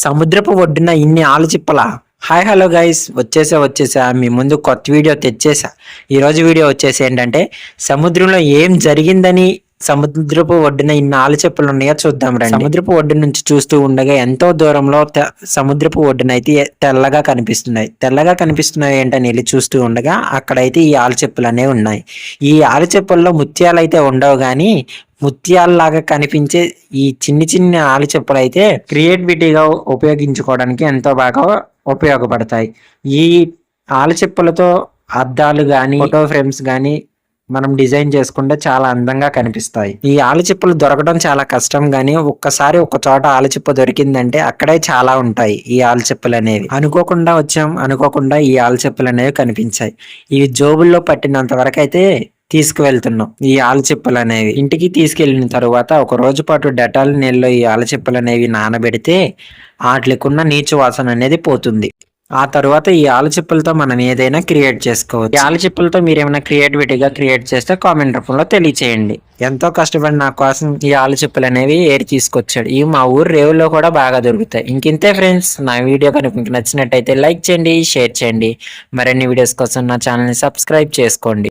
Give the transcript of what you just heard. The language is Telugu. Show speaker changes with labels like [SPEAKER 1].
[SPEAKER 1] సముద్రపు ఒడ్డున ఇన్ని ఆలుచిప్పలా? హాయ్ హలో గైస్, వచ్చేసా మీ ముందు కొత్త వీడియో తెచ్చేసా. ఈరోజు వీడియో వచ్చేసి ఏంటంటే సముద్రంలో ఏం జరిగిందని సముద్రపు ఒడ్డున ఇన్ని ఆలుచిప్పలు ఉన్నాయో చూద్దాం రండి. సముద్రపు ఒడ్డు నుంచి చూస్తూ ఉండగా ఎంతో దూరంలో సముద్రపు ఒడ్డున అయితే తెల్లగా కనిపిస్తున్నాయి ఏంటని వెళ్ళి చూస్తూ ఉండగా అక్కడైతే ఈ ఆలుచిప్పలు అనేవి ఉన్నాయి. ఈ ఆలుచిప్పల్లో ముత్యాలు అయితే ఉండవు కానీ ముత్యాలలాగా కనిపించే ఈ చిన్ని ఆలుచిప్పలు అయితే క్రియేటివిటీగా ఉపయోగించుకోవడానికి ఎంతో బాగా ఉపయోగపడతాయి. ఈ ఆలుచిప్పలతో అద్దాలు కానీ ఫోటో ఫ్రేమ్స్ కానీ మనం డిజైన్ చేసుకుంటే చాలా అందంగా కనిపిస్తాయి. ఈ ఆలుచిప్పలు దొరకడం చాలా కష్టం గానీ ఒక్కసారి ఒక చోట ఆలుచిప్ప దొరికిందంటే అక్కడే చాలా ఉంటాయి ఈ ఆలుచిప్పలు అనేవి. అనుకోకుండా ఈ ఆలుచిప్పలు అనేవి కనిపించాయి. ఈ జోబుల్లో పట్టినంత వరకు అయితే తీసుకువెళ్తున్నాం ఈ ఆలుచిప్పలు అనేవి. ఇంటికి తీసుకెళ్లిన తరువాత ఒక రోజు పాటు డెటాల్ నీళ్ళలో ఈ ఆలుచిప్పలు అనేవి నానబెడితే వాటికున్న నీచు వాసన అనేది పోతుంది. ఆ తర్వాత ఈ ఆలుచిప్పలతో మనం ఏదైనా క్రియేట్ చేసుకోవచ్చు. ఈ ఆలుచిప్పలతో మీరు ఏమైనా క్రియేటివిటీగా క్రియేట్ చేస్తే కామెంట్ రూపంలో తెలియచేయండి. ఎంతో కష్టపడి నా కోసం ఈ ఆలుచిప్పలు అనేవి ఏరి తీసుకొచ్చాడు. ఇవి మా ఊరు రేవులో కూడా బాగా దొరుకుతాయి. ఇంతే ఫ్రెండ్స్, నా వీడియో కనుక మీకు నచ్చినట్టయితే లైక్ చేయండి, షేర్ చేయండి. మరిన్ని వీడియోస్ కోసం నా ఛానల్ని సబ్స్క్రైబ్ చేసుకోండి.